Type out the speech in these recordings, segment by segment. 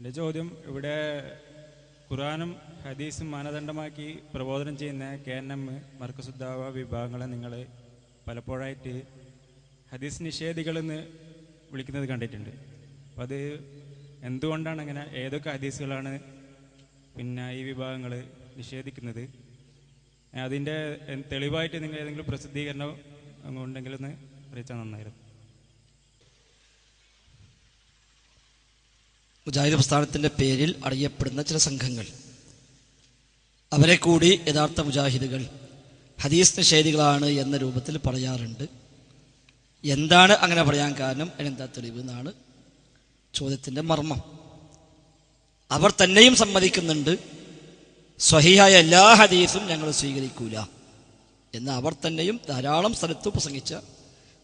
എൻ്റെ ചോദ്യം, ഇവിടെ ഖുർആനും ഹദീസും മാനദണ്ഡമാക്കി പ്രബോധനം ചെയ്യുന്ന KNM മർക്കസുദ്ദാവ വിഭാഗങ്ങളെ നിങ്ങൾ പലപ്പോഴായിട്ട് ഹദീസ് നിഷേധികളെന്ന് വിളിക്കുന്നത് കണ്ടിട്ടുണ്ട്. അപ്പം അത് എന്തുകൊണ്ടാണ് അങ്ങനെ? ഏതൊക്കെ ഹദീസുകളാണ് ഈ വിഭാഗങ്ങൾ നിഷേധിക്കുന്നത്? അതിൻ്റെ തെളിവായിട്ട് നിങ്ങൾ ഏതെങ്കിലും പ്രസിദ്ധീകരണം ഉണ്ടെങ്കിലൊന്ന് അറിയിച്ചാൽ നന്നായിരുന്നു. മുജാഹിദ് പ്രസ്ഥാനത്തിൻ്റെ പേരിൽ അറിയപ്പെടുന്ന ചില സംഘങ്ങൾ, അവരെ കൂടി യഥാർത്ഥ മുജാഹിദുകൾ ഹദീസ് നിഷേധികളാണ് എന്ന രൂപത്തിൽ പറയാറുണ്ട്. എന്താണ് അങ്ങനെ പറയാൻ കാരണം, അതിനെന്താ തെളിവ് എന്നാണ് ചോദ്യത്തിൻ്റെ മർമ്മം. അവർ തന്നെയും സമ്മതിക്കുന്നുണ്ട് സ്വഹീഹായ എല്ലാ ഹദീസും ഞങ്ങൾ സ്വീകരിക്കൂല എന്ന്. അവർ തന്നെയും ധാരാളം സ്ഥലത്ത് പ്രസംഗിച്ച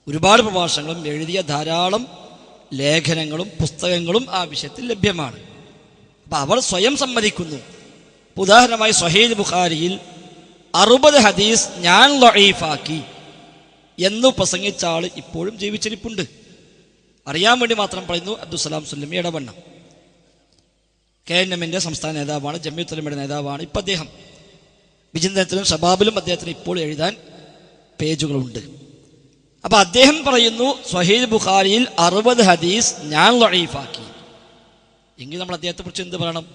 ഒരുപാട് പ്രഭാഷണങ്ങളും എഴുതിയ ധാരാളം ലേഖനങ്ങളും പുസ്തകങ്ങളും ആ വിഷയത്തിൽ ലഭ്യമാണ്. അപ്പം അവർ സ്വയം സമ്മതിക്കുന്നു. ഉദാഹരണമായി സ്വഹീഹ് ബുഖാരിയിൽ 60 ഹദീസ് ഞാൻ ലഈഫാക്കി എന്ന് പ്രസംഗിച്ച ആൾ ഇപ്പോഴും ജീവിച്ചിരിപ്പുണ്ട്. അറിയാൻ വേണ്ടി മാത്രം പറയുന്നു. അബ്ദുസ്സലാം സുല്ലമി ഇടവണ്ണ KNMന്റെ സംസ്ഥാന നേതാവാണ്, ജമിയത്തുൽ ഉലമയുടെ നേതാവാണ്. ഇപ്പം അദ്ദേഹം വിചിന്തനത്തിലും ഷബാബിലും അദ്ദേഹത്തിന് ഇപ്പോൾ എഴുതാൻ പേജുകളുണ്ട്. അപ്പം അദ്ദേഹം പറയുന്നു സ്വഹീഹ് ബുഖാരിയിൽ 60 ഹദീസ് ഞാൻ ലഈഫാക്കി. എങ്കിൽ നമ്മൾ അദ്ദേഹത്തെ കുറിച്ച് എന്ത് പറയണം?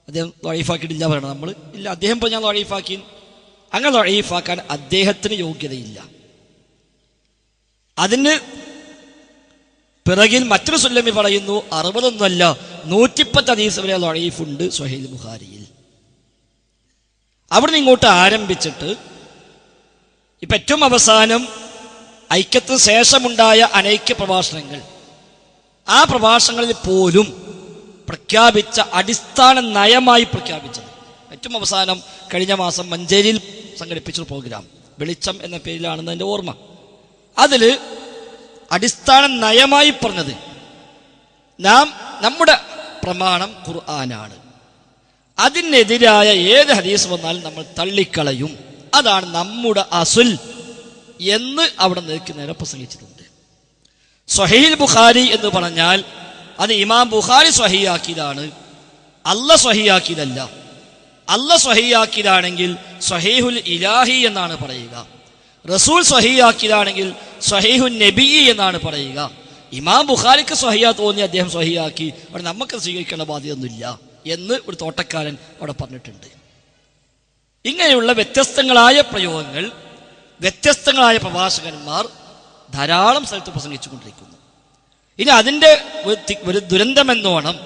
അദ്ദേഹം ലഈഫാക്കിയിട്ടില്ല പറയണം നമ്മൾ? ഇല്ല, അദ്ദേഹം ഞാൻ ലഈഫാക്കി. അങ്ങനെ ലഈഫാക്കാൻ അദ്ദേഹത്തിന് യോഗ്യതയില്ല. അതിന് പിറകിൽ മറ്റൊരു സുല്ലമി പറയുന്നു 60 110 ഹദീസ് വരെ ലഈഫുണ്ട് സ്വഹീഹ് ബുഖാരിയിൽ. അവിടുന്ന് ഇങ്ങോട്ട് ആരംഭിച്ചിട്ട് ഇപ്പം ഏറ്റവും അവസാനം ഐക്യത്തിന് ശേഷമുണ്ടായ അനൈക്യ പ്രഭാഷണങ്ങൾ, ആ പ്രഭാഷണങ്ങളിൽ പോലും പ്രഖ്യാപിച്ച അടിസ്ഥാന നയമായി പ്രഖ്യാപിച്ചത്, ഏറ്റവും അവസാനം കഴിഞ്ഞ മാസം മഞ്ചേരിയിൽ സംഘടിപ്പിച്ചൊരു പ്രോഗ്രാം, വെളിച്ചം എന്ന പേരിലാണെന്ന് എൻ്റെ ഓർമ്മ, അതിൽ അടിസ്ഥാന നയമായി പറഞ്ഞത് നമ്മുടെ പ്രമാണം ഖുർആനാണ്, അതിനെതിരായ ഏത് ഹദീസ് വന്നാലും നമ്മൾ തള്ളിക്കളയും, അതാണ് നമ്മുടെ അസുൽ എന്ന് അവിടെ നേരെ പ്രസംഗിച്ചിട്ടുണ്ട്. സ്വഹീഹ് ബുഖാരി എന്ന് പറഞ്ഞാൽ അത് ഇമാം ബുഖാരി സ്വഹീഹാക്കിയതാണ്, അല്ലാഹ് സ്വഹീഹാക്കിയതല്ല. അല്ലാഹ് സ്വഹീഹാക്കിയതാണെങ്കിൽ സ്വഹീഹുൽ ഇലാഹി എന്നാണ് പറയുക. റസൂൽ സ്വഹീഹാക്കിയതാണെങ്കിൽ സ്വഹീഹുൻ നബി എന്നാണ് പറയുക. ഇമാം ബുഖാരിക്ക് സ്വഹീഹ തോന്നി അദ്ദേഹം സ്വഹീഹാക്കി, അവിടെ നമുക്ക് സ്വീകരിക്കേണ്ട ബാധ്യതയൊന്നുമില്ല എന്ന് ഒരു തോട്ടക്കാരൻ അവിടെ പറഞ്ഞിട്ടുണ്ട്. ഇങ്ങനെയുള്ള വ്യത്യസ്തങ്ങളായ പ്രയോഗങ്ങൾ വ്യത്യസ്തങ്ങളായ പ്രഭാഷകന്മാർ ധാരാളം സ്ഥലത്ത് പ്രസംഗിച്ചു കൊണ്ടിരിക്കുന്നു. ഇനി അതിൻ്റെ ഒരു ദുരന്തമെന്നോണം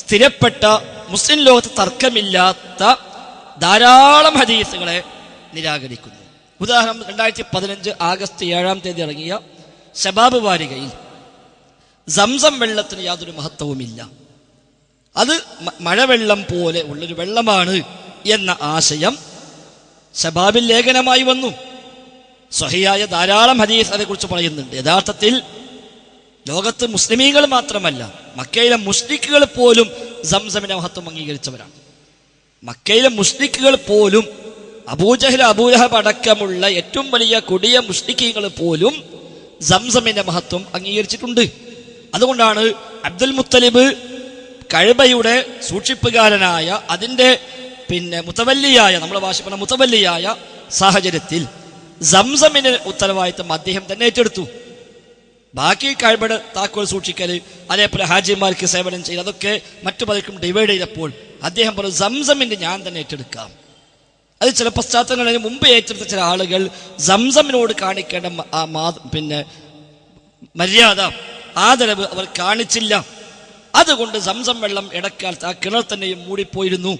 സ്ഥിരപ്പെട്ട മുസ്ലിം ലോകത്ത് തർക്കമില്ലാത്ത ധാരാളം ഹദീസുകളെ നിരാകരിക്കുന്നു. ഉദാഹരണം 2015 ആഗസ്റ്റ് 7 ഇറങ്ങിയ ശബാബ് വാരികയിൽ സംസം വെള്ളത്തിന് യാതൊരു മഹത്വവുമില്ല, അത് മഴവെള്ളം പോലെ ഉള്ളൊരു വെള്ളമാണ് എന്ന ആശയം ശബാബിൽ ലേഖനമായി വന്നു. സ്വഹീഹായ ധാരാളം ഹദീസ് അതേക്കുറിച്ച് പറയുന്നുണ്ട്. യഥാർത്ഥത്തിൽ ലോകത്ത് മുസ്ലിമീങ്ങൾ മാത്രമല്ല, മക്കയിലെ മുശ്രിക്കുകൾ പോലും സംസമിന്റെ മഹത്വം അംഗീകരിച്ചവരാണ്. മക്കയിലെ മുശ്രിക്കുകൾ പോലും, അബൂജഹൽ അബൂലഹബ് അടക്കമുള്ള ഏറ്റവും വലിയ കൊടിയ മുശ്രിക്കീങ്ങൾ പോലും സംസമിന്റെ മഹത്വം അംഗീകരിച്ചിട്ടുണ്ട്. അതുകൊണ്ടാണ് അബ്ദുൽ മുത്തലിബ് കഅബയുടെ സൂക്ഷിപ്പുകാരനായ, അതിൻ്റെ മുതവല്ലിയായ, നമ്മുടെ ഭാഷ പറഞ്ഞ മുതവല്ലിയായ സാഹചര്യത്തിൽ സംസമിന്റെ ഉത്തരവാദിത്തം അദ്ദേഹം തന്നെ ഏറ്റെടുത്തു. ബാക്കി കഅബയുടെ താക്കോൽ സൂക്ഷിക്കൽ, അതേപോലെ ഹാജിമാർക്ക് സേവനം ചെയ്യൽ, അതൊക്കെ മറ്റു പലർക്കും ഡിവൈഡ് ചെയ്തപ്പോൾ അദ്ദേഹം പറഞ്ഞു സംസമിന്റെ ഞാൻ തന്നെ ഏറ്റെടുക്കാം. അത് ചില പശ്ചാത്തലങ്ങളിൽ മുമ്പ് ഏറ്റെടുത്ത ചില ആളുകൾ സംസമിനോട് കാണിക്കേണ്ട മര്യാദ, ആദരവ് അവർ കാണിച്ചില്ല. അതുകൊണ്ട് സംസം വെള്ളം ഇടക്കാലത്ത് ആ കിണർ തന്നെയും മൂടിപ്പോയിരുന്നു.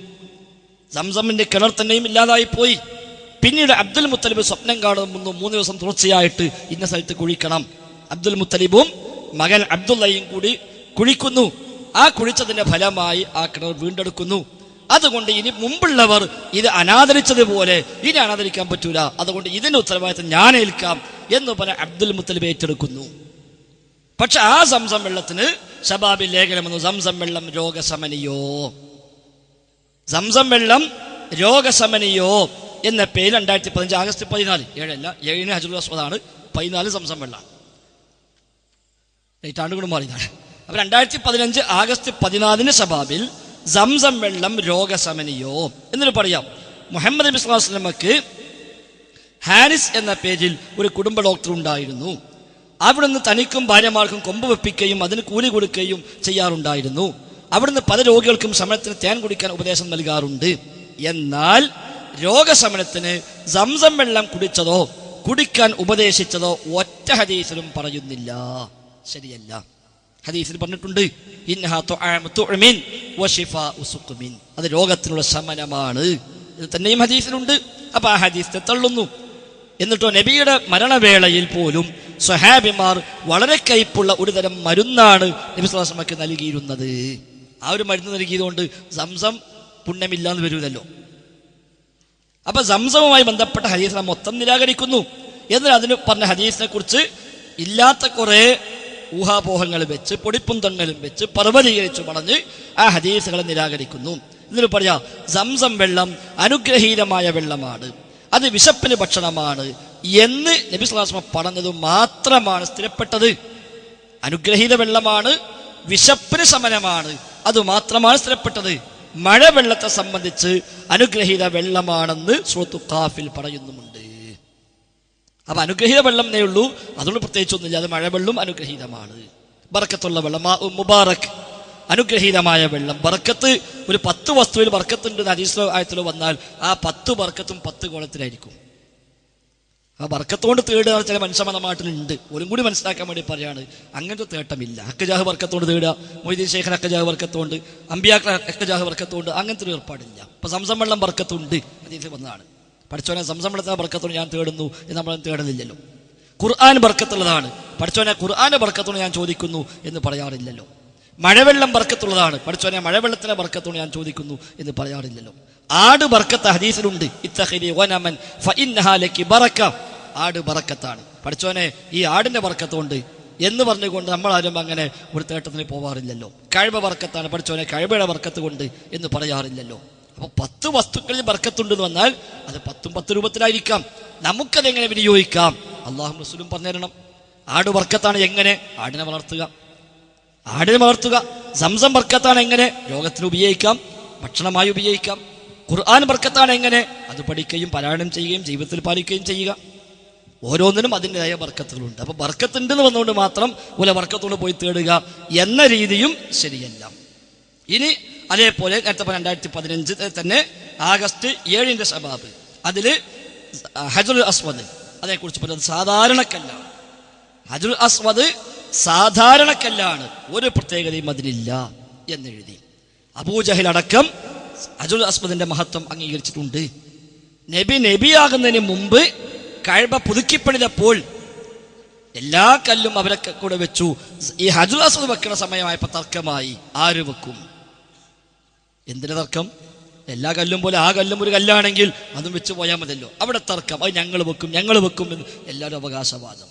സംസമിന്റെ കിണർ തന്നെയും ഇല്ലാതായി പോയി. പിന്നീട് അബ്ദുൽ മുത്തലിബ് സ്വപ്നം കാണുന്നു 3 ദിവസം തുടർച്ചയായിട്ട് ഇന്ന സ്ഥലത്ത് കുഴിക്കണം. അബ്ദുൽ മുത്തലിബും മകൻ അബ്ദുള്ളയും കൂടി കുഴിക്കുന്നു. ആ കുഴിച്ചതിന്റെ ഫലമായി ആ കിണർ വീണ്ടെടുക്കുന്നു. അതുകൊണ്ട് ഇനി മുമ്പുള്ളവർ ഇത് അനാദരിച്ചതുപോലെ ഇനി അനാദരിക്കാൻ പറ്റൂല, അതുകൊണ്ട് ഇതിന്റെ ഉത്തരവാദിത്തം ഞാൻ ഏൽക്കാം എന്ന് പറഞ്ഞ അബ്ദുൽ മുത്തലിബ് ഏറ്റെടുക്കുന്നു. പക്ഷെ ആ സംസം വെള്ളത്തിന് ശബാബിൽ ലേഖനം വന്നു, സംസം വെള്ളം രോഗശമനിയോ, സംസം വെള്ളം രോഗശമനിയോ എന്ന പേര് 2015 ആഗസ്റ്റ് 14, 7 ഹജറുൽ അസ്വദാണ്, 14 സംസം വെള്ളമാണ്. ഡേറ്റ് ആണ്ടുകൂടെ മാറിയതാണ്. അപ്പൊ 2015 ആഗസ്റ്റ് 14 ശബാബിൽ സംസം വെള്ളം രോഗശമനിയോ എന്നൊരു പറയാം. മുഹമ്മദ് നബി സ്വല്ലല്ലാഹു അലൈഹി വസല്ലമക്ക് ഹാരിസ് എന്ന പേരിൽ ഒരു കുടുംബ ഡോക്ടർ ഉണ്ടായിരുന്നു. അവിടുന്ന് തനിക്കും ഭാര്യമാർക്കും കൊമ്പ് വെപ്പിക്കുകയും അതിന് കൂലി കൊടുക്കുകയും ചെയ്യാറുണ്ടായിരുന്നു. അവിടുന്ന് പല രോഗികൾക്കും ശമനത്തിന് തേൻ കുടിക്കാൻ ഉപദേശം നൽകാറുണ്ട്. എന്നാൽ രോഗശമനത്തിന് സംസം വെള്ളം കുടിച്ചതോ കുടിക്കാൻ ഉപദേശിച്ചതോ ഒറ്റ ഹദീസിലും പറയുന്നില്ല. ശരിയല്ല. ഹദീസിൽ പറഞ്ഞിട്ടുണ്ട് അത് രോഗത്തിനുള്ള ശമനമാണ്. ഇത് തന്നെയും ഹദീസിലുണ്ട്. അപ്പൊ ആ ഹദീസിനെ തള്ളുന്നു. എന്നിട്ടോ നബിയുടെ മരണവേളയിൽ പോലും സ്വഹാബിമാർ വളരെ കയ്പുള്ള ഒരു തരം മരുന്നാണ് നബി സ്വല്ലല്ലാഹു അലൈഹി വസല്ലമക്ക് നൽകിയിരുന്നത്. ആ ഒരു മരുന്ന് നൽകിയതുകൊണ്ട് സംസം പുണ്യമില്ലാന്ന് വരൂലല്ലോ. അപ്പൊ സംസവുമായി ബന്ധപ്പെട്ട ഹദീസിനെ മൊത്തം നിരാകരിക്കുന്നു. എന്നാൽ അതിന് പറഞ്ഞ ഹദീസിനെ കുറിച്ച് ഇല്ലാത്ത കുറെ ഊഹാപോഹങ്ങൾ വെച്ച് പൊടിപ്പുന്തങ്ങളും വെച്ച് പർവ്വതീകരിച്ചു പറഞ്ഞ് ആ ഹദീസുകളെ നിരാകരിക്കുന്നു. എന്നിട്ട് പറയാ സംസം വെള്ളം അനുഗ്രഹീതമായ വെള്ളമാണ്, അത് വിശപ്പിന് ഭക്ഷണമാണ് എന്ന് നബി സ്വല്ലല്ലാഹു അലൈഹി വസല്ലം പറഞ്ഞത് മാത്രമാണ് സ്ഥിരപ്പെട്ടത്. അനുഗ്രഹീത വെള്ളമാണ്, വിശപ്പിന് ശമനമാണ്, അത് മാത്രമാണ് സ്ഥിരപ്പെട്ടത്. മഴവെള്ളത്തെ സംബന്ധിച്ച് അനുഗ്രഹീത വെള്ളമാണെന്ന് സൂറത്തുൽ ഖാഫിൽ പറയുന്നുമുണ്ട്. അപ്പൊ അനുഗ്രഹീത വെള്ളം എന്നേ ഉള്ളൂ, അതുകൊണ്ട് പ്രത്യേകിച്ചൊന്നുമില്ല. അത് മഴവെള്ളം അനുഗ്രഹീതമാണ്, ബർക്കത്തുള്ള വെള്ളം, മുബാറക്, അനുഗ്രഹീതമായ വെള്ളം. ബർക്കത്ത് ഒരു 10 വസ്തുവിൽ ബർക്കത്തുണ്ട് ഹദീസിലോ ആയത്തിലോ വന്നാൽ ആ 10 ബർക്കത്തും 10 കോണത്തിലായിരിക്കും. ആ ബർക്കത്തോണ്ട് തേടുക ചില മനുഷ്യമതമായിട്ടുണ്ട്. ഒരു കൂടി മനസ്സിലാക്കാൻ വേണ്ടി പറയാണ്, അങ്ങനത്തെ തേട്ടമില്ല. ഹക്കജാഹ് ബർക്കത്തോണ്ട് തേടുക, മൊയ്തീൻ ശൈഖിന് ഹക്കജാഹ് ബർക്കത്തോണ്ട്, അമ്പിയാക്കളെ ഹക്കജാഹ് ബർക്കത്തോണ്ട്, അങ്ങനത്തെ ഒരു ഏർപ്പാടില്ല. ഇപ്പൊ സംസം വെള്ളം ബർക്കത്തുണ്ട് ഹദീസിൽ വന്നതാണ്. പഠിച്ചോനെ സംസം വെള്ളത്തിനെ ബർക്കത്തോട് ഞാൻ തേടുന്നു എന്ന് നമ്മൾ തേടുന്നില്ലല്ലോ. ഖുർആൻ ബർക്കത്തുള്ളതാണ്, പഠിച്ചോനെ ഖുർആന്റെ ബർക്കത്തോട് ഞാൻ ചോദിക്കുന്നു എന്ന് പറയാറില്ലല്ലോ. മഴവെള്ളം ബർക്കത്തുള്ളതാണ്, പഠിച്ചോനെ മഴവെള്ളത്തിനെ ബർക്കത്തോട് ഞാൻ ചോദിക്കുന്നു എന്ന് പറയാറില്ലല്ലോ. ആട് ബർക്കത്ത് ഹദീസിലുണ്ട്, ഇത്തഖിദി വനമൻ ഫഇന്നഹാ ലകി ബറക, ആട് ബർക്കത്താണ്, പഠിച്ചോനെ ഈ ആടിന്റെ ബർക്കത്തുണ്ട് എന്ന് പറഞ്ഞുകൊണ്ട് നമ്മൾ ആരും അങ്ങനെ ഒരു തേട്ടത്തിന് പോവാറില്ലല്ലോ. കഅബ ബർക്കത്താണ്, പഠിച്ചോനെ കഅബയുടെ ബർക്കത്ത് കൊണ്ട് എന്ന് പറയാറില്ലല്ലോ. അപ്പൊ 10 വസ്തുക്കളിൽ ബർക്കത്തുണ്ടെന്ന് വന്നാൽ അത് 10 രൂപത്തിലായിരിക്കാം. നമുക്കതെങ്ങനെ വിനിയോഗിക്കാം? അള്ളാഹും റസൂലും പറഞ്ഞു തരണം. ആട് ബർക്കത്താണ്, എങ്ങനെ? ആടിനെ വളർത്തുക. സംസം ബർക്കത്താണ്, എങ്ങനെ? രോഗത്തിന് ഉപയോഗിക്കാം, ഭക്ഷണമായി ഉപയോഗിക്കാം. ഖുർആൻ ബർക്കത്താണ്, എങ്ങനെ? അത് പഠിക്കുകയും പാരായണം ചെയ്യുകയും ജീവിതത്തിൽ പാലിക്കുകയും ചെയ്യുക. ഓരോന്നിനും അതിൻ്റെതായ ബർക്കത്തുകളുണ്ട്. അപ്പൊ ബർക്കത്തുണ്ടെന്ന് വന്നുകൊണ്ട് മാത്രം ഒരു ബർക്കത്തോട് പോയി തേടുക എന്ന രീതിയും ശരിയല്ല. ഇനി അതേപോലെ നേരത്തെ 2015 തന്നെ ആഗസ്റ്റ് 7 ശബാബ്, അതില് ഹജറുൽ അസ്വദ്, അതേക്കുറിച്ച് പറയുന്നത് സാധാരണക്കല്ലാണ്. ഹജറുൽ അസ്വദ് സാധാരണക്കല്ലാണ്, ഒരു പ്രത്യേകതയും അതിലില്ല എന്നെഴുതി. അബൂജഹൽ അടക്കം ഹജറുൽ അസ്വദിന്റെ മഹത്വം അംഗീകരിച്ചിട്ടുണ്ട്. നബിയാകുന്നതിന് മുമ്പ് കഅബ പുതുക്കിപ്പണിതപ്പോൾ എല്ലാ കല്ലും അവരെ കൂടെ വെച്ചു. ഈ ഹജറുൽ അസ്വദ് വെക്കുന്ന സമയമായപ്പോൾ തർക്കമായി, ആര് വെക്കും? എന്തിനു തർക്കം? എല്ലാ കല്ലും പോലെ ആ കല്ലും ഒരു കല്ലാണെങ്കിൽ അതും വെച്ച് പോയാൽ മതിയല്ലോ. അവിടെ തർക്കം, അത് ഞങ്ങൾ വെക്കും എന്ന് എല്ലാവരും അവകാശവാദം.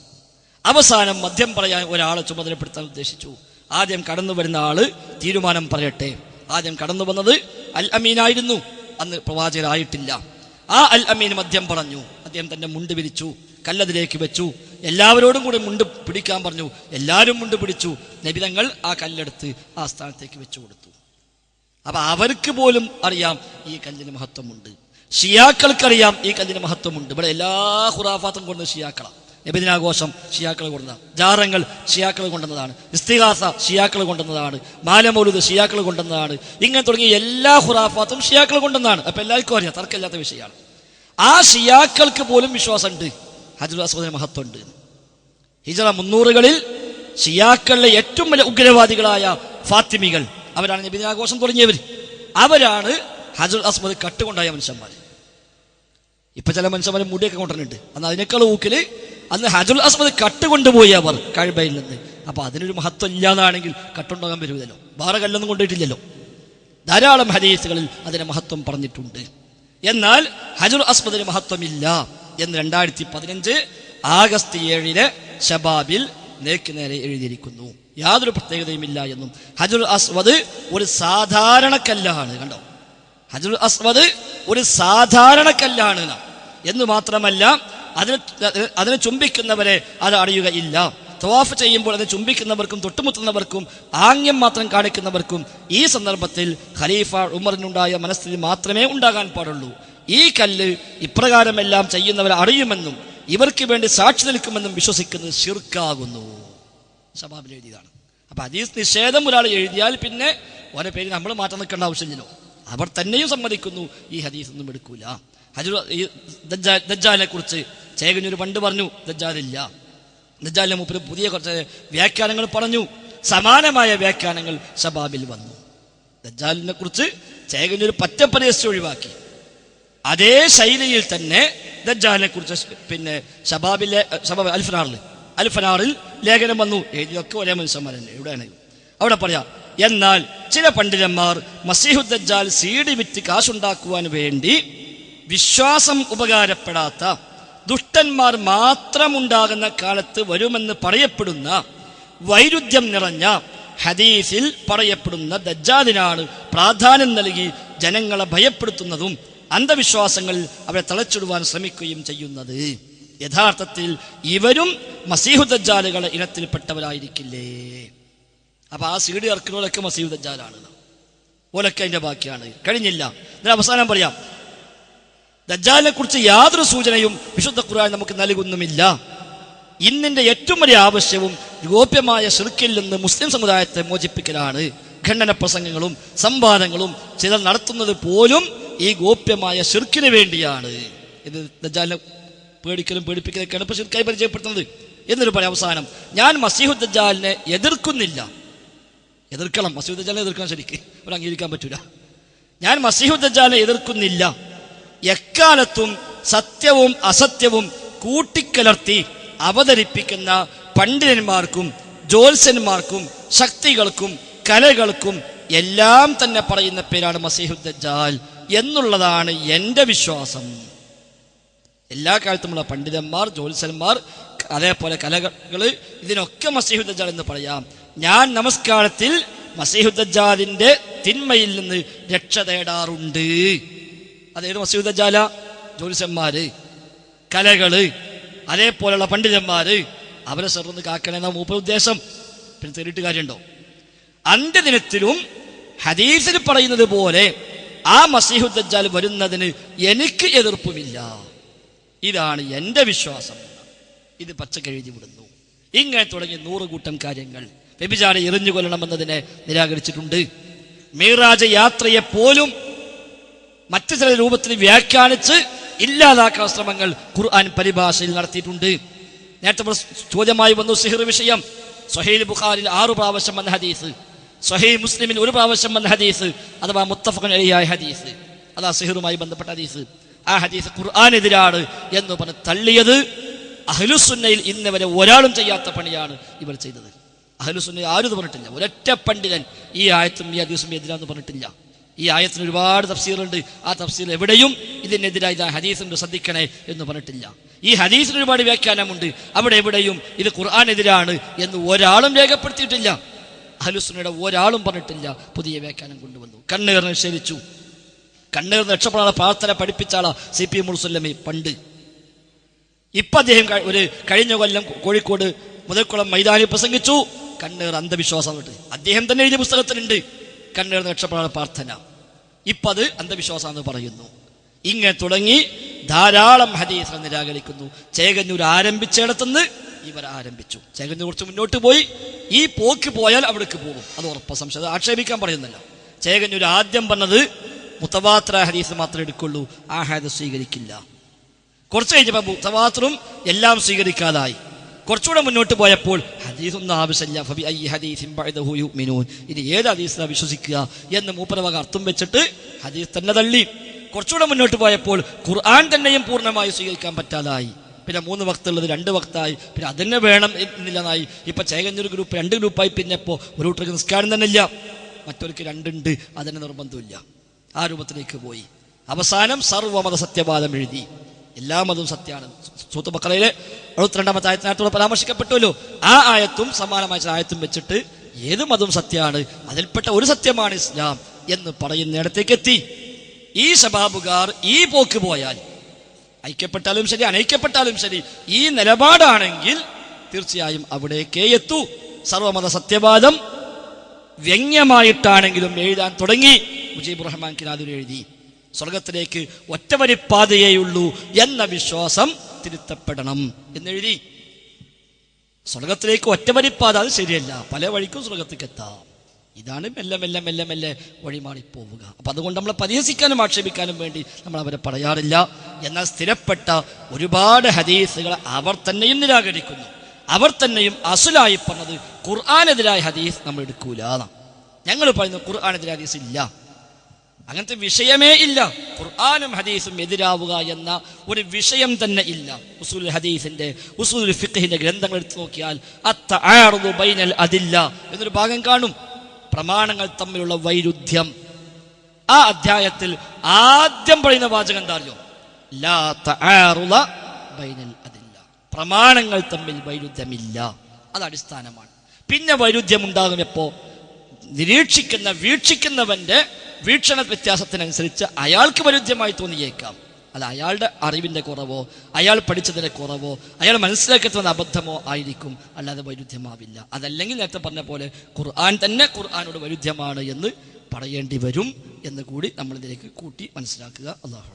അവസാനം മദ്യം പറയാൻ ഒരാളെ ചുമതലപ്പെടുത്താൻ ഉദ്ദേശിച്ചു. ആദ്യം കടന്നു വരുന്ന ആള് തീരുമാനം പറയട്ടെ. ആദ്യം കടന്നു വന്നത് അൽ അമീനായിരുന്നു, അന്ന് പ്രവാചകരായിട്ടില്ല. ആ അൽ അമീൻ മദ്യം പറഞ്ഞു. അദ്ദേഹം തന്റെ മുണ്ട് വിരിച്ചു, കല്ലതിലേക്ക് വെച്ചു, എല്ലാവരോടും കൂടി മുണ്ട് പിടിക്കാൻ പറഞ്ഞു. എല്ലാവരും മുണ്ട് പിടിച്ചു. നബി തങ്ങൾ ആ കല്ലെടുത്ത് ആ സ്ഥാനത്തേക്ക് വെച്ചു കൊടുത്തു. അപ്പൊ അവർക്ക് പോലും അറിയാം ഈ കല്ലിന് മഹത്വമുണ്ട്. ഷിയാക്കൾക്കറിയാം ഈ കല്ലിന് മഹത്വമുണ്ട്. ഇവിടെ എല്ലാ ഖുറാഫാത്തും കൊണ്ടുവന്ന ഷിയാക്കളാണ്. നബിദിനാഘോഷം ഷിയാക്കൾ കൊണ്ടുവന്നതാണ്, ജാറങ്ങൾ ഷിയാക്കൾ കൊണ്ടുവന്നതാണ്, ഇസ്തിഗാസ ഷിയാക്കൾ കൊണ്ടുവന്നതാണ്, മാലമൗലൂദ് ഷിയാക്കൾ കൊണ്ടുവന്നതാണ്. ഇങ്ങനെ തുടങ്ങിയ എല്ലാ ഖുറാഫാത്തും ഷിയാക്കൾ കൊണ്ടുവന്നതാണ്. അപ്പൊ എല്ലാവർക്കും അറിയാം, തർക്കമില്ലാത്ത വിഷയമാണ്. ആ ഷിയാക്കൾക്ക് പോലും വിശ്വാസമുണ്ട് ഹജറുൽ അസ്വദിന് മഹത്വമുണ്ട്. ഹിജറ 300കളിൽ ഷിയാക്കളിലെ ഏറ്റവും വലിയ ഉഗ്രവാദികളായ ഫാത്തിമികൾ, അവരാണ് നബിദിനാഘോഷം തുടങ്ങിയവർ. അവരാണ് ഹജറുൽ അസ്വദ് കട്ടുകൊണ്ടായ മനുഷ്യന്മാർ. ഇപ്പൊ ചില മനുഷ്യന്മാർ മുടിയൊക്കെ കൊണ്ടുവരുന്നുണ്ട്. അന്ന് അതിനേക്കാൾ ഊക്കില് അന്ന് ഹജറുൽ അസ്വദ് കട്ടുകൊണ്ടുപോയി അവർ കഅബയിൽ നിന്ന്. അപ്പൊ അതിനൊരു മഹത്വം ഇല്ലാതാണെങ്കിൽ കട്ടുണ്ടാകാൻ വരുമല്ലോ. വേറെ കല്ലൊന്നും കൊണ്ടുപോയിട്ടില്ലല്ലോ. ധാരാളം ഹദീസുകളിൽ അതിന്റെ മഹത്വം പറഞ്ഞിട്ടുണ്ട്. എന്നാൽ ഹജറുൽ അസ്വദിന് മഹത്വമില്ല എന്ന് 2015 ആഗസ്റ്റ് 7 ശബാബിൽ നേരെ എഴുതിയിരിക്കുന്നു. യാതൊരു പ്രത്യേകതയുമില്ല എന്നും ഹജറുൽ അസ്വദ് ഒരു സാധാരണ കല്ലാണ്. കണ്ടോ, ഹജറുൽ അസ്വദ് ഒരു സാധാരണ കല്ലാണ് എന്ന് മാത്രമല്ല അതിനെ ചുംബിക്കുന്നവരെ അത് അറിയുകയില്ല. തവാഫ് ചെയ്യുമ്പോൾ അത് ചുംബിക്കുന്നവർക്കും തൊട്ടുമുത്തുന്നവർക്കും ആംഗ്യം മാത്രം കാണിക്കുന്നവർക്കും ഈ സന്ദർഭത്തിൽ ഖലീഫ ഉമറിനുണ്ടായ മനസ്ഥിതി മാത്രമേ ഉണ്ടാകാൻ പാടുള്ളൂ. ഈ കല്ല് ഇപ്രകാരമെല്ലാം ചെയ്യുന്നവർ അറിയുമെന്നും ഇവർക്ക് വേണ്ടി സാക്ഷി നിൽക്കുമെന്നും വിശ്വസിക്കുന്നത് ശിർക്കാകുന്നു. ശബാബിൽ എഴുതിയതാണ്. അപ്പൊ ഹദീസ് നിഷേധം ഒരാൾ എഴുതിയാൽ പിന്നെ ഓരോ പേര് നമ്മൾ മാറ്റം നിൽക്കേണ്ട ആവശ്യമില്ലല്ലോ. അവർ തന്നെയും സമ്മതിക്കുന്നു ഈ ഹദീസ് ഒന്നും എടുക്കൂല. ദജ്ജാലിനെ കുറിച്ച് ചേകന്നൂർ പണ്ട് പറഞ്ഞു ദജ്ജാലില്ല. ദജ്ജാലിനെ മുമ്പിൽ പുതിയ കുറച്ച് വ്യാഖ്യാനങ്ങൾ പറഞ്ഞു. സമാനമായ വ്യാഖ്യാനങ്ങൾ ശബാബിൽ വന്നു. ദജ്ജാലിനെ കുറിച്ച് ചേകന്നൂർ പറ്റപ്പരേസ്റ്റ് ഒഴിവാക്കി. അതേ ശൈലിയിൽ തന്നെ ദജ്ജാലിനെ കുറിച്ച് പിന്നെ ശബാബിലെ അൽഫനാറിൽ ലേഖനം വന്നു. എഴുതിയൊക്കെ ഒരേ മനുഷ്യന്മാർ തന്നെ. എവിടെയാണ് അവിടെ പറയാം. എന്നാൽ ചില പണ്ഡിതന്മാർ മസീഹുദ് ദജ്ജാൽ സീഡി വിറ്റ് കാശുണ്ടാക്കുവാൻ വേണ്ടി വിശ്വാസം ഉപകാരപ്പെടാത്ത ദുഷ്ടന്മാർ മാത്രമുണ്ടാകുന്ന കാലത്ത് വരുമെന്ന് പറയപ്പെടുന്ന വൈരുദ്ധ്യം നിറഞ്ഞ ഹദീസിൽ പറയപ്പെടുന്ന ദജ്ജാലിനാണ് പ്രാധാന്യം നൽകി ജനങ്ങളെ ഭയപ്പെടുത്തുന്നതും അന്ധവിശ്വാസങ്ങളിൽ അവരെ തളച്ചിടുവാൻ ശ്രമിക്കുകയും ചെയ്യുന്നത്. യഥാർത്ഥത്തിൽ ഇവരും മസീഹുദ് ദജ്ജാലുകളെ ഇനത്തിൽപ്പെട്ടവരായിരിക്കില്ലേ? അപ്പൊ ആ സീഡി ഇറക്കുന്നവരൊക്കെ മസീഹുദ് ദജ്ജാലാണ്. ഓലൊക്കെ അതിന്റെ ബാക്കിയാണ്. കഴിഞ്ഞില്ല. ഇതിന് അവസാനം പറയാം. ദജ്ജാലിനെ കുറിച്ച് യാതൊരു സൂചനയും വിശുദ്ധ ഖുർആൻ നമുക്ക് നൽകുന്നുമില്ല. ഇന്നിന്റെ ഏറ്റവും വലിയ ആവശ്യവും ഗോപ്യമായ ശിർക്കിൽ നിന്ന് മുസ്ലിം സമുദായത്തെ മോചിപ്പിക്കലാണ്. ഖണ്ഡന പ്രസംഗങ്ങളും സംവാദങ്ങളും ചിലർ നടത്തുന്നത് പോലും ഈ ഗോപ്യമായ ശിർക്കിന് വേണ്ടിയാണ്. ഇത് ദജ്ജാലിനെ പേടിക്കലും പേടിപ്പിക്കലൊക്കെയാണ് ഇപ്പൊ ശിർക്കായി പരിചയപ്പെടുത്തുന്നത്. എന്നൊരു പറയാം അവസാനം, ഞാൻ മസീഹുദ് ദജ്ജാലിനെ എതിർക്കുന്നില്ല. എതിർക്കണം, മസീഹുദ് ദജ്ജാലിനെ എതിർക്കണം. ശരിക്ക് ഒരു അംഗീകരിക്കാൻ പറ്റൂല. ഞാൻ മസീഹുദ് ദജ്ജാലിനെ എതിർക്കുന്നില്ല. എക്കാലത്തും സത്യവും അസത്യവും കൂട്ടിക്കലർത്തി അവതരിപ്പിക്കുന്ന പണ്ഡിതന്മാർക്കും ജ്യോത്സ്യന്മാർക്കും ശക്തികൾക്കും കലകൾക്കും എല്ലാം തന്നെ പറയുന്ന പേരാണ് മസീഹുദ് ദജ്ജാൽ എന്നുള്ളതാണ് എൻ്റെ വിശ്വാസം. എല്ലാ കാലത്തുമുള്ള പണ്ഡിതന്മാർ, ജ്യോത്സ്യന്മാർ, അതേപോലെ കലകള്, ഇതിനൊക്കെ മസീഹുദ് ദജ്ജാൽ എന്ന് പറയാം. ഞാൻ നമസ്കാരത്തിൽ മസീഹുദ് ദജ്ജാലിന്റെ തിന്മയിൽ നിന്ന് രക്ഷ തേടാറുണ്ട്. അതേത് മസീഹുദ് ദജ്ജാല? ജ്യോത്സ്യന്മാര്, കലകള്, അതേപോലെയുള്ള പണ്ഡിതന്മാര്, അവരെ ചെറുന്ന് കാക്കണമെന്ന മൂപ്പ ഉദ്ദേശം. പിന്നെ തേടിയിട്ട് കാര്യമുണ്ടോ? അന്ത്യദിനത്തിലും ഹദീസിൽ പറയുന്നത് പോലെ ആ മസീഹുദ് ദജ്ജാൽ വരുന്നതിന് എനിക്ക് എതിർപ്പുമില്ല. ഇതാണ് എൻ്റെ വിശ്വാസം. ഇത് പച്ചക്കെഴുതി വിടുന്നു. ഇങ്ങനെ തുടങ്ങി 100 കൂട്ടം കാര്യങ്ങൾ. വ്യഭിചാരം എറിഞ്ഞു കൊല്ലണമെന്നതിനെ നിരാകരിച്ചിട്ടുണ്ട്. മിറാജ് യാത്രയെ പോലും മറ്റു ചില രൂപത്തിൽ വ്യാഖ്യാനിച്ച് ഇല്ലാതാക്കാൻ ശ്രമങ്ങൾ ഖുർആൻ പരിഭാഷയിൽ നടത്തിയിട്ടുണ്ട്. നേരത്തെ ചോദ്യമായി വന്നു സിഹർ വിഷയം. സ്വഹീഹ് ബുഖാരിയിൽ 6 പ്രാവശ്യം വന്ന ഹദീസ്, സ്വഹീഹ് മുസ്ലിമിൽ 1 പ്രാവശ്യം വന്ന ഹദീസ്, അഥവാ മുത്തഫഖുൻ അലൈഹിയായ ഹദീസ്, അതാ സിഹറുമായി ബന്ധപ്പെട്ട ഹദീസ്. ആ ഹദീസ് ഖുർആനെതിരാണ് എന്ന് പറഞ്ഞ് തള്ളിയത് അഹ്ലുസുന്നയിൽ ഇന്ന് വരെ ഒരാളും ചെയ്യാത്ത പണിയാണ് ഇവർ ചെയ്തത്. അഹ്ലുസുന്നയിൽ ആരും പറഞ്ഞിട്ടില്ല. ഒരൊറ്റ പണ്ഡിതൻ ഈ ആയത്തും ഈ ഹദീസും എതിരാന്ന് പറഞ്ഞിട്ടില്ല. ഈ ആയത്തിന് ഒരുപാട് തഫ്സീറുണ്ട്. ആ തഫ്സീർ എവിടെയും ഇതിനെതിരായി ഹദീസുണ്ട് ശ്രദ്ധിക്കണേ എന്ന് പറഞ്ഞിട്ടില്ല. ഈ ഹദീസിന് ഒരുപാട് വ്യാഖ്യാനമുണ്ട്. അവിടെ എവിടെയും ഇത് ഖുർആനെതിരാണ് എന്ന് ഒരാളും രേഖപ്പെടുത്തിയിട്ടില്ല. അഹ്ലുസുന്നയുടെ ഒരാളും പറഞ്ഞിട്ടില്ല. പുതിയ വ്യാഖ്യാനം കൊണ്ടുവന്നു. കണ്ണീർ നിഷേധിച്ചു. കണ്ണീർ രക്ഷപ്പെടാനുള്ള പ്രാർത്ഥന പഠിപ്പിച്ച ആളാ CP മുർസല്ലമി പണ്ട്. ഇപ്പൊ അദ്ദേഹം ഒരു കഴിഞ്ഞ കൊല്ലം കോഴിക്കോട് മുതൽക്കുളം മൈതാനി പ്രസംഗിച്ചു. കണ്ണീർ അന്ധവിശ്വാസം. അദ്ദേഹം തന്നെ എഴുതിയ പുസ്തകത്തിലുണ്ട് കണ്ണീർ രക്ഷപ്പെടാനുള്ള പ്രാർത്ഥന. ഇപ്പൊ അത് അന്ധവിശ്വാസം പറയുന്നു. ഇങ്ങനെ തുടങ്ങി ധാരാളം ഹദീസ് നിരാകരിക്കുന്നു. ചേകന്നൂർ ആരംഭിച്ചിടത്തുനിന്ന് ഇവർ ആരംഭിച്ചു. ചേകന്നൂർ കുറച്ച് മുന്നോട്ട് പോയി. ഈ പോക്ക് പോയാൽ അവിടേക്ക് പോകും. അത് ഉറപ്പ സംശയം. ആക്ഷേപിക്കാൻ പറയുന്നില്ല. ചേകന്നൂർ ആദ്യം പറഞ്ഞത് മുത്തവാത്ര ഹദീസ് മാത്രമേ എടുക്കുള്ളൂ, ആ ഹദീസ് സ്വീകരിക്കില്ല. കുറച്ച് കഴിഞ്ഞപ്പോൾ മുത്തവാത്തറും എല്ലാം സ്വീകരിക്കാതായി. കുറച്ചുകൂടെ മുന്നോട്ട് പോയപ്പോൾ ഹദീസൊന്നും ആവശ്യമില്ല. ഫബി അയ്യി ഹദീസിൻ ബഅദഹു യുഅ്മിനൂൻ, ഇനി ഏത് ഹദീസിലാണ് വിശ്വസിക്കുക എന്ന് മൂപ്പരവക അർത്ഥം വെച്ചിട്ട് ഹദീസ് തന്നെ തള്ളി. കുറച്ചുകൂടെ മുന്നോട്ട് പോയപ്പോൾ ഖുർആൻ തന്നെയും പൂർണ്ണമായി സ്വീകരിക്കാൻ പറ്റാതായി. പിന്നെ 3 വക്തുള്ളത് 2 വക്തായി. പിന്നെ അതന്നെ വേണം എന്നില്ലെന്നായി. ഇപ്പൊ ചേകന്നൂർ ഗ്രൂപ്പ് 2 ഗ്രൂപ്പായി. പിന്നെ ഇപ്പോ ഒരു കൂട്ടർക്ക് നിസ്കാരം തന്നെ ഇല്ല, മറ്റവർക്ക് 2 ഉണ്ട്, അതിന് നിർബന്ധമില്ല. ആ രൂപത്തിലേക്ക് പോയി. അവസാനം സർവ്വമത സത്യവാദം എഴുതി. എല്ലാ മതവും സത്യമാണ്. സൂറത്ത് ബഖറയിലെ 62-ാമത്തെ ആയത്തിനകത്തോടെ പരാമർശിക്കപ്പെട്ടുവല്ലോ. ആ ആയത്തും സമാനമായ ആയത്തും വെച്ചിട്ട് ഏത് മതവും സത്യമാണ്, അതിൽപ്പെട്ട ഒരു സത്യമാണ് ഇസ്ലാം എന്ന് പറയുന്നിടത്തേക്ക് എത്തി. ഈ ശബാബുകാർ ഈ പോക്ക് പോയാൽ, ഐക്യപ്പെട്ടാലും ശരി അനൈക്യപ്പെട്ടാലും ശരി, ഈ നിലപാടാണെങ്കിൽ തീർച്ചയായും അവിടേക്കേ എത്തൂ. സർവമത സത്യവാദം വ്യംഗ്യമായിട്ടാണെങ്കിലും എഴുതാൻ തുടങ്ങി. മുജീബുർ റഹ്മാൻ കിനാദുൽ എഴുതി, സ്വർഗത്തിലേക്ക് ഒറ്റവരിപ്പാതയേയുള്ളൂ എന്ന വിശ്വാസം തിരുത്തപ്പെടണം എന്നെഴുതി. സ്വർഗത്തിലേക്ക് ഒറ്റവരിപ്പാത അത് ശരിയല്ല, പല വഴിക്കും സ്വർഗത്തേക്ക് എത്താം. ഇതാണ് മെല്ലെ മെല്ലെ മെല്ലെ മെല്ലെ വഴിമാറിപ്പോവുക. അപ്പം അതുകൊണ്ട് നമ്മളെ പരിഹസിക്കാനും ആക്ഷേപിക്കാനും വേണ്ടി നമ്മൾ അവരെ പറയാറില്ല. എന്നാൽ സ്ഥിരപ്പെട്ട ഒരുപാട് ഹദീസുകൾ അവർ തന്നെയും നിരാകരിക്കുന്നു. അവർ തന്നെയും അസുലായി പറഞ്ഞത് ഖുർആനെതിരായ ഹദീസ് നമ്മൾ എടുക്കൂല. ഞങ്ങൾ പറയുന്നത് ഖുർആനെതിരായ ഹദീസ് ഇല്ല, അങ്ങനത്തെ വിഷയമേ ഇല്ല. ഖുർആനും ഹദീസും എതിരാവുക എന്ന ഒരു വിഷയം തന്നെ ഇല്ല. ഉസൂൽ ഹദീസിന്റെ ഉസൂൽ ഫിഖ്ഹിന്റെ ഗ്രന്ഥങ്ങൾ എടുത്തു നോക്കിയാൽ അത്തആറുദു ബൈനൽ അദില്ല എന്നൊരു ഭാഗം കാണും, പ്രമാണങ്ങൾ തമ്മിലുള്ള വൈരുദ്ധ്യം. ആ അധ്യായത്തിൽ ആദ്യം പറയുന്ന വാചകം എന്താ അറിയോ? ലാ തആറുദ ബൈനൽ അദില്ല, പ്രമാണങ്ങൾ തമ്മിൽ വൈരുദ്ധ്യമില്ല. അത് അടിസ്ഥാനമാണ്. പിന്നെ വൈരുദ്ധ്യം ഉണ്ടാകും എപ്പോ? വീക്ഷിക്കുന്നവന്റെ വീക്ഷണ വ്യത്യാസത്തിനനുസരിച്ച് അയാൾക്ക് വൈരുദ്ധ്യമായി തോന്നിയേക്കാം. അത് അയാളുടെ അറിവിന്റെ കുറവോ അയാൾ പഠിച്ചതിന്റെ കുറവോ അയാൾ മനസ്സിലാക്കുന്ന അബദ്ധമോ ആയിരിക്കും, അല്ലാതെ വൈരുദ്ധ്യമാവില്ല. അതല്ലെങ്കിൽ നേരത്തെ പറഞ്ഞ പോലെ ഖുർആൻ തന്നെ ഖുർആനോട് വൈരുദ്ധ്യമാണ് എന്ന് പറയേണ്ടി വരും എന്ന് കൂടി നമ്മൾ ഇതിലേക്ക് കൂട്ടി മനസ്സിലാക്കുക. അല്ലാഹു